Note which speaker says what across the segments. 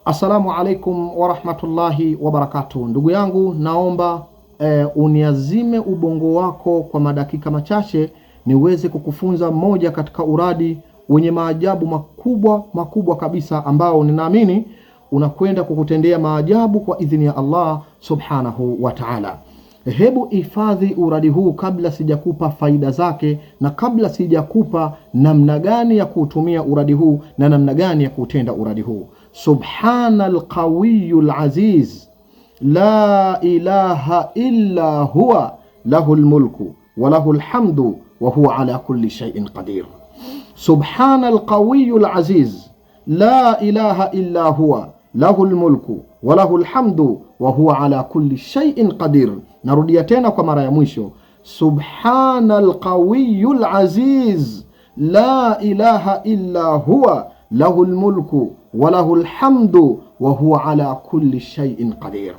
Speaker 1: Assalamu alaikum wa rahmatullahi wa barakatuh. Ndugu yangu, naomba uniazime ubongo wako kwa madakika machache niweze kukufunza moja katika uradi wenye maajabu makubwa kabisa, ambao ninaamini unakwenda kukutendea maajabu kwa idhini ya Allah subhanahu wa ta'ala. Hebu hifadhi uradi huu kabla sijakupa faida zake na kabla sijakupa namna gani ya kuutumia uradi huu na namna gani ya kutenda uradi huu. Subhanal qawiyul aziz, la ilaha illa huwa, lahul mulku wa lahul hamdu wa huwa ala kulli shay'in qadir. Subhanal qawiyul aziz, la ilaha illa huwa, lahul mulku wa lahul hamdu wa huwa ala kulli shay'in qadir. Narudia tena kwa mara ya mwisho. Subhanal qawiyul aziz, la ilaha illa huwa, lahul mulku wa lahul hamdu wa huwa ala kulli shay'in qadir.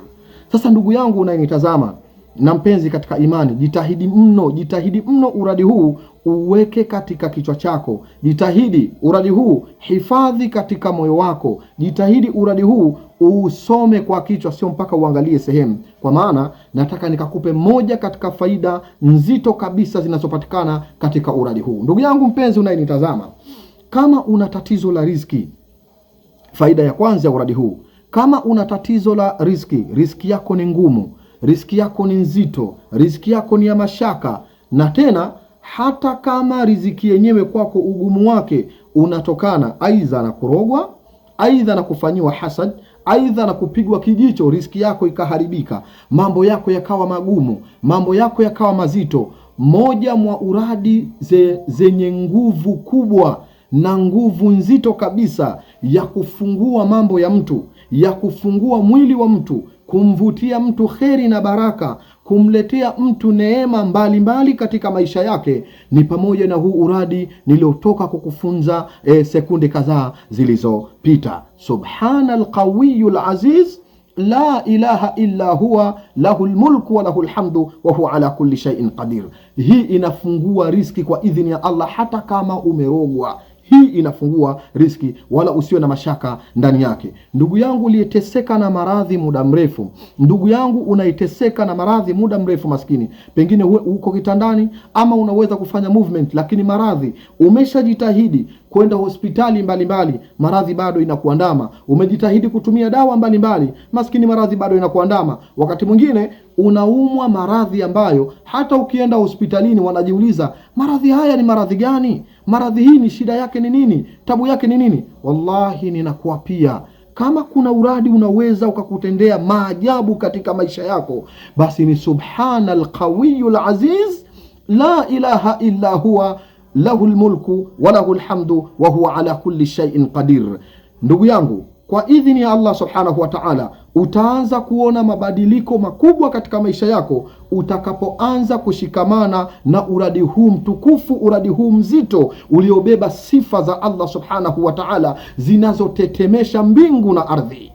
Speaker 1: Sasa ndugu yangu unayenitazama na mpenzi katika imani, jitahidi mno uradi huu uweke katika kichwa chako. Jitahidi uradi huu hifadhi katika moyo wako. Jitahidi uradi huu usome kwa kichwa, sio mpaka uangalie sehemu, kwa maana nataka nikakupe moja katika faida nzito kabisa zinazopatikana katika uradi huu. Ndugu yangu mpenzi unayenitazama, kama una tatizo la riziki, faida ya kwanza ya uradi huu, kama una tatizo la riziki yako ni ngumu, riziki yako ni nzito, riziki yako ni ya mashaka, na tena hata kama riziki yenyewe kwako ugumu wake unatokana aidha na kurogwa, aidha na kufanyiwa hasad, aidha na kupigwa kijicho, riziki yako ikaharibika, mambo yako yakawa magumu, mambo yako yakawa mazito, moja mwa uradi zenye nguvu kubwa na nguvu nzito kabisa ya kufungua mambo ya mtu, ya kufungua mwili wa mtu, kumvutia mtu kheri na baraka, kumletea mtu neema mbalimbali katika maisha yake, ni pamoja na huu uradi niliotoka kukufunza sekunde kadhaa zilizopita. Subhanal qawiyul aziz, la ilaha illa huwa, lahul mulku wa lahul hamdu wa huwa ala kulli shay'in qadir. Hii inafungua riziki kwa idhini ya Allah, hata kama umerogwa. Hii inafungua riziki, wala usiwe na mashaka ndani yake. Ndugu yangu uliyeteseka na maradhi muda mrefu, ndugu yangu unaiteseka na maradhi muda mrefu, maskini, pengine uko kitandani ama unaweza kufanya movement, lakini maradhi, umeshajitahidi kwenda hospitali mbalimbali, maradhi bado inakuandama. Umejitahidi kutumia dawa mbalimbali, maskini, maradhi bado inakuandama. Wakati mwingine unaumwa maradhi ambayo hata ukienda hospitalini wanajiuliza, maradhi haya ni maradhi gani? Maradhi hii ni shida yake ni nini? Tabu yake ni nini? Wallahi ninakuapia, kama kuna uradi unaweza ukakutendea maajabu katika maisha yako, basi ni Subhanal qawiyul aziz, la ilaha illa huwa, lahul mulku wa lahul hamdu wa huwa ala kulli shay'in qadir. Ndugu yangu, kwa idhini ya Allah subhanahu wa ta'ala, utaanza kuona mabadiliko makubwa katika maisha yako utakapoanza kushikamana na uradi huu mtukufu, uradi huu mzito uliobeba sifa za Allah subhanahu wa ta'ala zinazotetemesha mbingu na ardhi.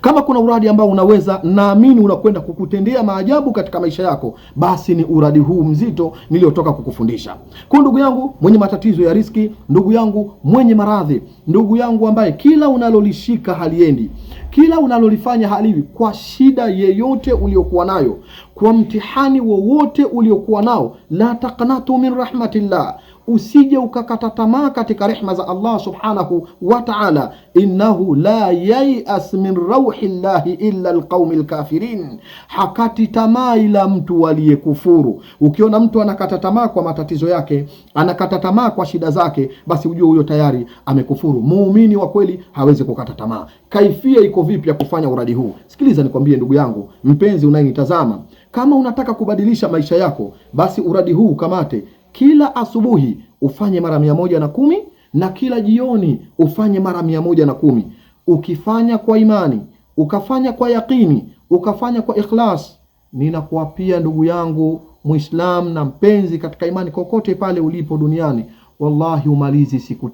Speaker 1: Kama kuna uradi ambao unaweza, naamini unakwenda kukutendea maajabu katika maisha yako, basi ni uradi huu mzito niliotoka kukufundisha. Kwa ndugu yangu mwenye matatizo ya riziki, ndugu yangu mwenye maradhi, ndugu yangu ambaye kila unalolishika haliendi, kila unalolifanya haliwi, kwa shida yeyote uliokuwa nayo, kwa mtihani wowote uliokuwa nao, la taqnatu min rahmatillah, usije ukakata tamaa katika rehma za Allah subhanahu wa ta'ala. Innahu la yay'as min rauhillahi illa alqaumil kafirin, hakati tamaa ila mtu aliyekufuru. Ukiona mtu anakata tamaa kwa matatizo yake, anakata tamaa kwa shida zake, basi ujue huyo tayari amekufuru. Muumini wa kweli hawezi kukata tamaa. Kaifia iko vipi ya kufanya uradi huu? Sikiliza nikwambie ndugu yangu mpenzi unayenitazama, kama unataka kubadilisha maisha yako, basi uradi huu kamate. Kila asubuhi ufanye mara 110 na kila jioni ufanye mara 110. Ukifanya kwa imani, ukafanya kwa yakini, ukafanya kwa ikhlas, ninakuapia ndugu yangu Muislam na mpenzi katika imani, kokote pale ulipo duniani, wallahi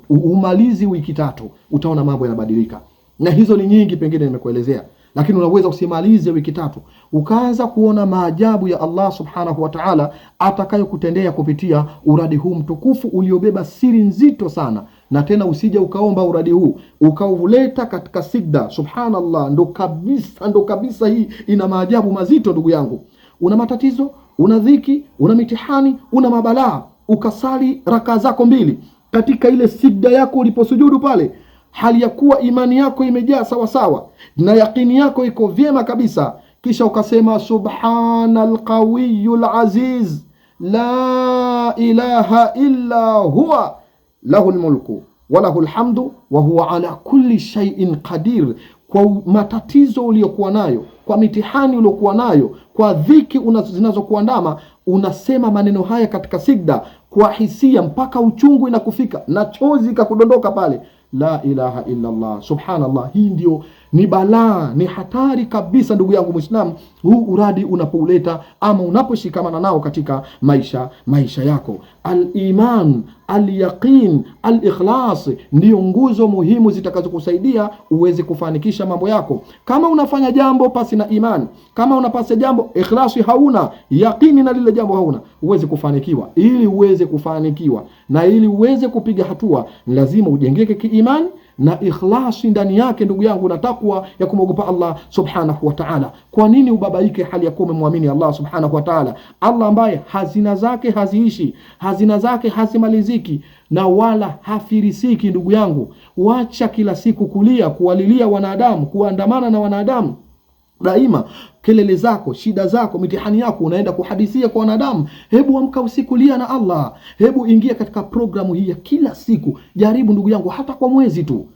Speaker 1: umalizi wiki 3 utaona mambo yanabadilika. Na hizo ni nyingi, pengine nimekuelezea, lakini unaweza usimalize wiki 3 ukaanza kuona maajabu ya Allah subhanahu wa ta'ala atakayokutendea kupitia uradi huu mtukufu uliobeba siri nzito sana Na tena usije ukaomba uradi huu ukauleta katika sigda. Subhanallah, ndo kabisa hii ina maajabu mazito ndugu yangu. Una matatizo, una dhiki, una mitihani, una mabalaa, ukasali raka zako 2 katika ile sigda yako uliposujudu pale, hali ya kuwa imani yako imejaa sawa sawa na yaqini yako iko vyema kabisa, kisha ukasema subhanal qawiyul aziz la ilaha illa huwa lahul mulku wa lahul hamdu wa huwa ala kulli shay'in qadir. Kwa matatizo uliyokuwa nayo, kwa mitihani uliyokuwa nayo, kwa dhiki zinazokuandama, unasema maneno haya katika sigda kwa hisia mpaka uchungu inakufika na chozi kakudondoka pale, la ilaha illa Allah. Subhanallah, hii ndio ni balaa, ni hatari kabisa ndugu yangu Muislamu, huu uradi unapouleta ama unaposhikamana nao katika maisha yako. Al-iman, al-yaqin, al-ikhlas ndio nguzo muhimu zitakazokusaidia uweze kufanikisha mambo yako. Kama unafanya jambo pasi na iman, kama unapasa jambo ikhlasi hauna, yaqini na lile jambo hauna, uweze kufanikiwa. Ili uweze kufanikiwa na ili uweze kupiga hatua, lazima ujengeke kiimani na ikhlasi ndani yake ndugu yangu, na takwa ya kumwogopa Allah subhanahu wa ta'ala. Kwa nini ubabaike hali ya kuwa umemwamini Allah subhanahu wa ta'ala, Allah ambaye hazina zake haziishi, hazina zake hazimaliziki na wala hafirisiki? Ndugu yangu, wacha kila siku kulia, kuwalilia wanadamu, kuandamana na wanadamu daima. Kelele zako, shida zako, mitihani yako unaenda kuhadithia kwa wanadamu. Hebu amka usiku, lia na Allah. Hebu ingia katika programu hii ya kila siku. Jaribu ndugu yangu, hata kwa mwezi tu.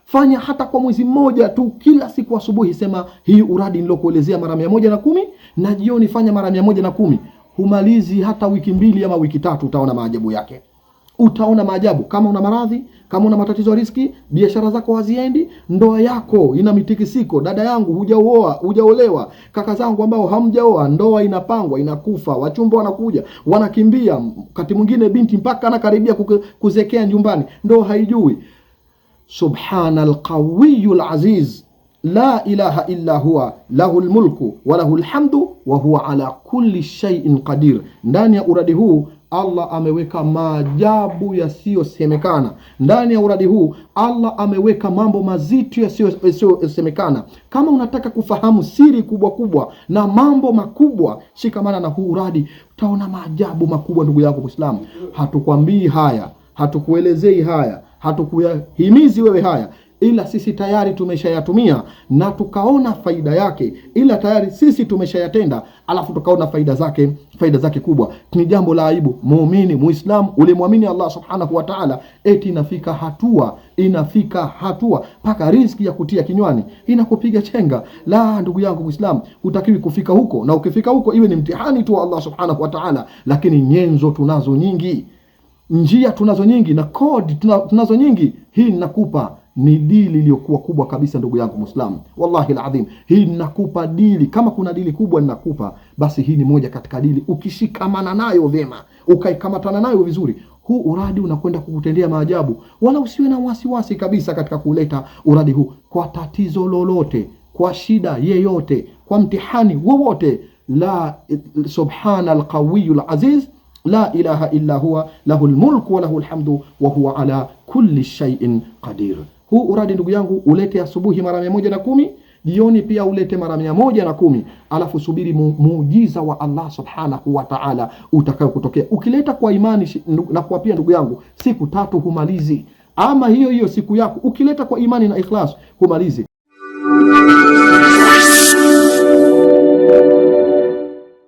Speaker 1: Fanya hata kwa mwezi mmoja tu. Kila siku asubuhi sema hii uradi nilokuelezea mara 110, na jioni fanya mara 110. Humalizi hata wiki 2 ama wiki 3, utaona maajabu yake. Utaona maajabu. Kama una maradhi, kama una matatizo ya riziki, biashara zako haziendi, ndoa yako ina mitikisiko, dada yangu hujaolewa, kaka zangu ambao hamjaoa, ndoa inapangwa inakufa, wachumba wanakuja wanakimbia, wakati mwingine binti mpaka anakaribia kuzekea nyumbani, ndoa haijui. Subhanal qawiyul aziz la ilaha illa huwa lahul mulku wa lahul hamdu wa huwa ala kulli shay'in qadir. Ndani ya uradi huu Allah ameweka maajabu yasiyosemekana. Ndani ya uradi huu Allah ameweka mambo mazito yasiyosemekana. Kama unataka kufahamu siri kubwa kubwa na mambo makubwa, shikamana na huu uradi, utaona maajabu makubwa ndugu yako Muislamu. Hatukwambii haya, hatukuelezei haya, hatukuyahimizi wewe haya, ila sisi tayari tumeshayatumia na tukaona faida yake, ila tayari sisi tumeshayatenda, alafu tukaona faida zake kubwa. Ni jambo la aibu muumini Muislamu ulimwamini Allah subhanahu wa ta'ala, eti inafika hatua paka riziki ya kutia kinywani inakupiga chenga. La, ndugu yangu Muislamu, hutakiwi kufika huko, na ukifika huko iwe ni mtihani tu wa Allah subhanahu wa ta'ala. Lakini nyenzo tunazo nyingi, njia tunazo nyingi, na kodi tunazo nyingi. Hii ninakupa ni dili iliyokuwa kubwa kabisa ndugu yangu Muislamu, wallahi alazim. Hii ninakupa dili, kama kuna dili kubwa ninakupa, basi hii ni moja katika dili. Ukishikamana nayo vyema, ukaikamatana nayo vizuri, huu uradi unakwenda kukutendea maajabu. Wala usiwe na wasiwasi kabisa katika kuleta uradi huu. Kwa tatizo lolote, kwa shida yeyote, kwa mtihani wowote, la subhanal qawiyul aziz la ilaha illa huwa lahul mulku wa lahul hamdu wa huwa ala kulli shay'in qadir. Huu uradi ndugu yangu ulete asubuhi mara 110, jioni pia ulete mara 110, alafu subiri muujiza wa Allah subhanahu wa ta'ala utakao kutokea. Ukileta kwa imani na kwa pia ndugu yangu, siku 3 humalizi, ama hiyo siku yako ukileta kwa imani na ikhlas humalizi.